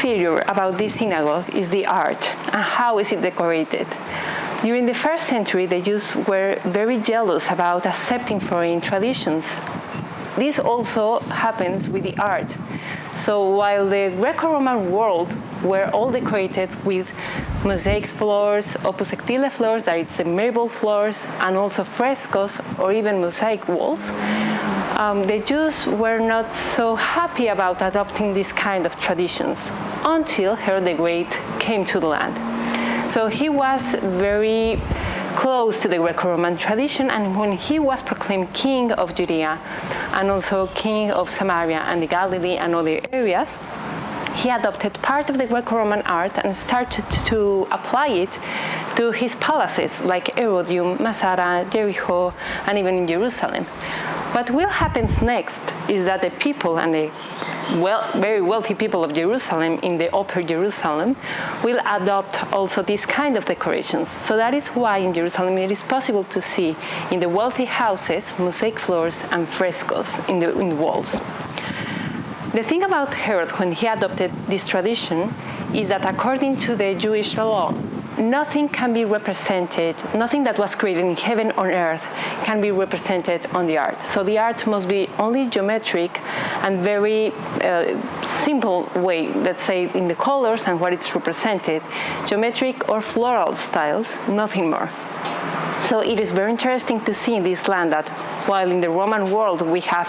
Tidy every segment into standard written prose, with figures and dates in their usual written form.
feature about this synagogue is the art and how is it decorated. During the first century, the Jews were very jealous about accepting foreign traditions. This also happens with the art. So while the Greco-Roman world were all decorated with mosaic floors, opus sectile floors, that is the marble floors, and also frescoes or even mosaic walls, the Jews were not so happy about adopting this kind of traditions until Herod the Great came to the land. So he was very close to the Greco-Roman tradition, and when he was proclaimed king of Judea and also king of Samaria and the Galilee and other areas, he adopted part of the Greco-Roman art and started to apply it to his palaces like Herodium, Masada, Jericho, and even in Jerusalem. But what happens next is that the people and the very wealthy people of Jerusalem in the Upper Jerusalem will adopt also this kind of decorations. So that is why in Jerusalem it is possible to see in the wealthy houses mosaic floors and frescoes in the walls. The thing about Herod when he adopted this tradition is that according to the Jewish law, nothing can be represented, nothing that was created in heaven or earth can be represented on the art. So the art must be only geometric and very simple way, let's say in the colors and what it's represented, geometric or floral styles, nothing more. So it is very interesting to see in this land that while in the Roman world we have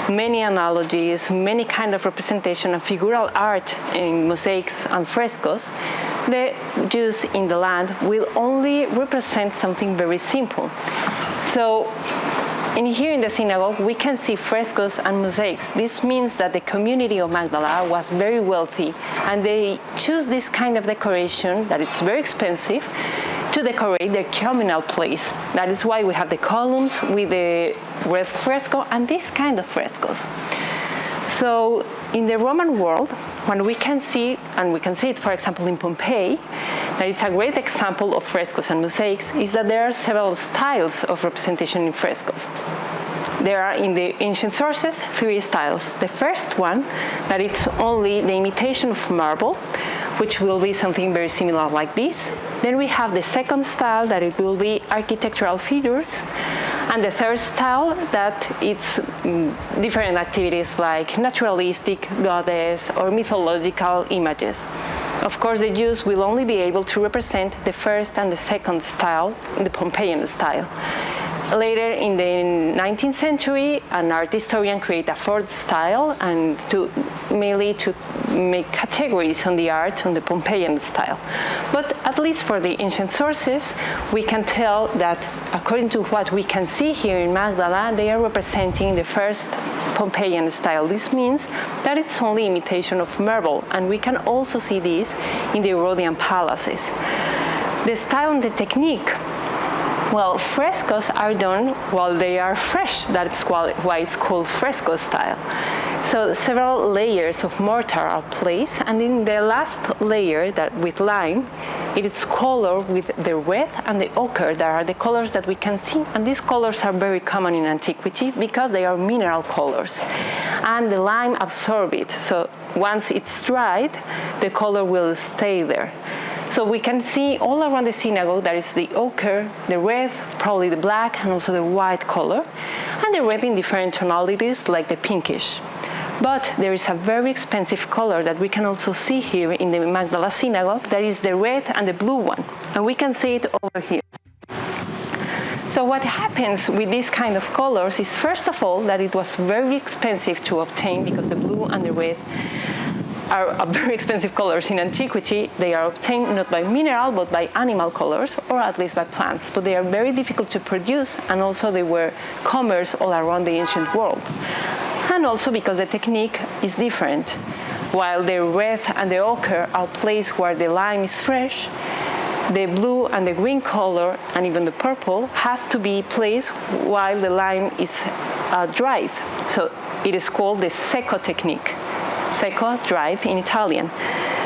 many analogies, many kind of representation of figural art in mosaics and frescoes, the Jews in the land will only represent something very simple. So here in the synagogue, we can see frescoes and mosaics. This means that the community of Magdala was very wealthy, and they choose this kind of decoration that it's very expensive to decorate their communal place. That is why we have the columns with the red fresco and this kind of frescoes. So in the Roman world, when we can see, and we can see it, for example, in Pompeii, that it's a great example of frescoes and mosaics, is that there are several styles of representation in frescoes. There are in the ancient sources 3 styles. The first one, that it's only the imitation of marble, which will be something very similar like this. Then we have the second style, that it will be architectural figures. And the third style, that it's different activities like naturalistic, goddess, or mythological images. Of course, the Jews will only be able to represent the first and the second style, the Pompeian style. Later in the 19th century, an art historian created a fourth style, and mainly to make categories on the art on the Pompeian style. But at least for the ancient sources, we can tell that according to what we can see here in Magdala, they are representing the first Pompeian style. This means that it's only imitation of marble, and we can also see this in the Herodian palaces. The style and the technique. Well, frescoes are done while they are fresh. That's why it's called fresco style. So several layers of mortar are placed, and in the last layer, that with lime, it is colored with the red and the ochre. That are the colors that we can see, and these colors are very common in antiquity because they are mineral colors, and the lime absorbs it. So once it's dried, the color will stay there. So we can see all around the synagogue there is the ochre, the red, probably the black, and also the white color, and the red in different tonalities like the pinkish. But there is a very expensive color that we can also see here in the Magdala synagogue. That is the red and the blue one, and we can see it over here. So what happens with this kind of colors is, first of all, that it was very expensive to obtain because the blue and the red are very expensive colors in antiquity. They are obtained not by mineral but by animal colors, or at least by plants, but they are very difficult to produce, and also they were commerce all around the ancient world. And also because the technique is different. While the red and the ochre are placed where the lime is fresh, the blue and the green color and even the purple has to be placed while the lime is dried. So it is called the secco technique. Secco, dried in Italian.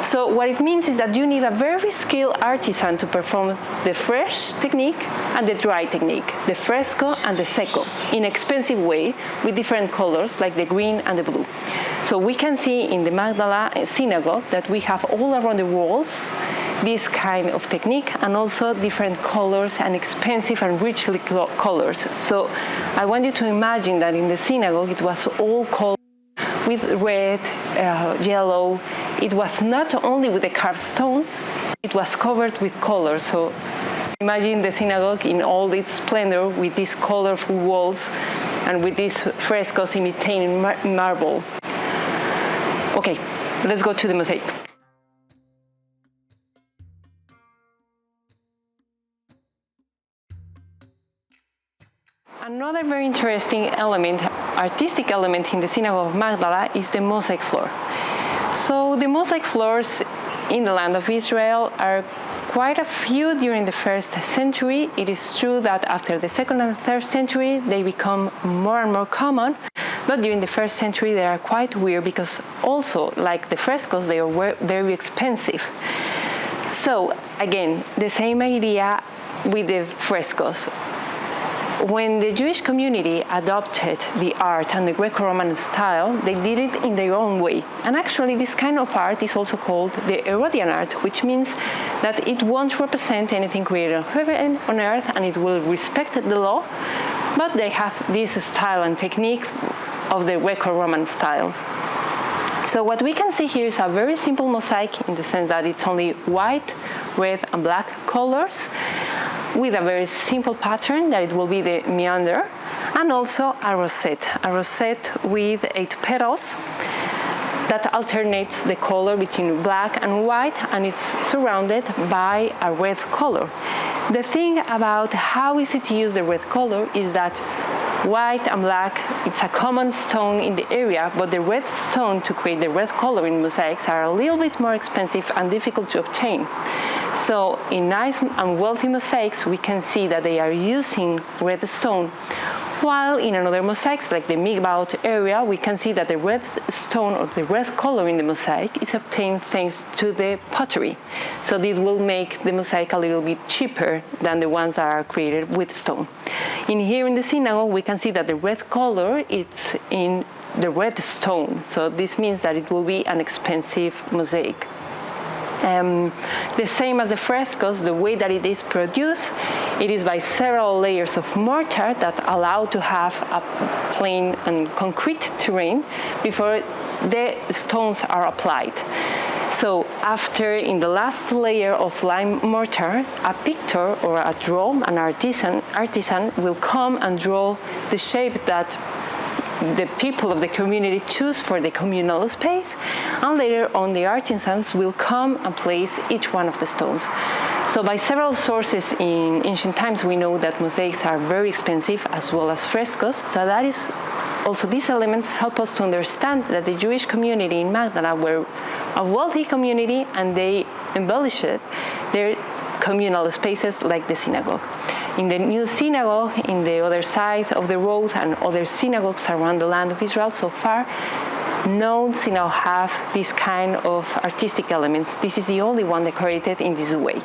So what it means is that you need a very skilled artisan to perform the fresh technique and the dry technique, the fresco and the secco, in an expensive way with different colors like the green and the blue. So we can see in the Magdala synagogue that we have all around the walls this kind of technique, and also different colors and expensive and richly colors. So I want you to imagine that in the synagogue it was all colored with red, yellow. It was not only with the carved stones, it was covered with colors. So imagine the synagogue in all its splendor with these colorful walls and with these frescoes imitating marble. Okay, let's go to the mosaic. Another very interesting element, artistic element in the Synagogue of Magdala is the mosaic floor. So the mosaic floors in the land of Israel are quite a few during the first century. It is true that after the second and third century they become more and more common, but during the first century they are quite weird because also, like the frescoes, they are very expensive. So again, the same idea with the frescoes. When the Jewish community adopted the art and the Greco-Roman style, they did it in their own way. And actually, this kind of art is also called the Herodian art, which means that it won't represent anything created on heaven, on earth, and it will respect the law, but they have this style and technique of the Greco-Roman styles. So what we can see here is a very simple mosaic in the sense that it's only white, red, and black colors, with a very simple pattern that it will be the meander, and also a rosette with 8 petals that alternates the color between black and white, and it's surrounded by a red color. The thing about how is it to use the red color is that white and black, it's a common stone in the area, but the red stone to create the red color in mosaics are a little bit more expensive and difficult to obtain. So in nice and wealthy mosaics, we can see that they are using red stone, while in another mosaics, like the Migdal area, we can see that the red stone or the red color in the mosaic is obtained thanks to the pottery. So this will make the mosaic a little bit cheaper than the ones that are created with stone. Here in the synagogue, we can see that the red color is in the red stone. So this means that it will be an expensive mosaic. The same as the frescoes, the way that it is produced, it is by several layers of mortar that allow to have a plain and concrete terrain before the stones are applied. So after, in the last layer of lime mortar, a pictor or a draw, an artisan will come and draw the shape that the people of the community choose for the communal space, and later on the artisans will come and place each one of the stones. So by several sources in ancient times we know that mosaics are very expensive as well as frescoes, so that is also these elements help us to understand that the Jewish community in Magdala were a wealthy community and they embellished their communal spaces like the synagogue. In the new synagogue, in the other side of the road, and other synagogues around the land of Israel so far, no synagogue have this kind of artistic elements. This is the only one decorated in this way.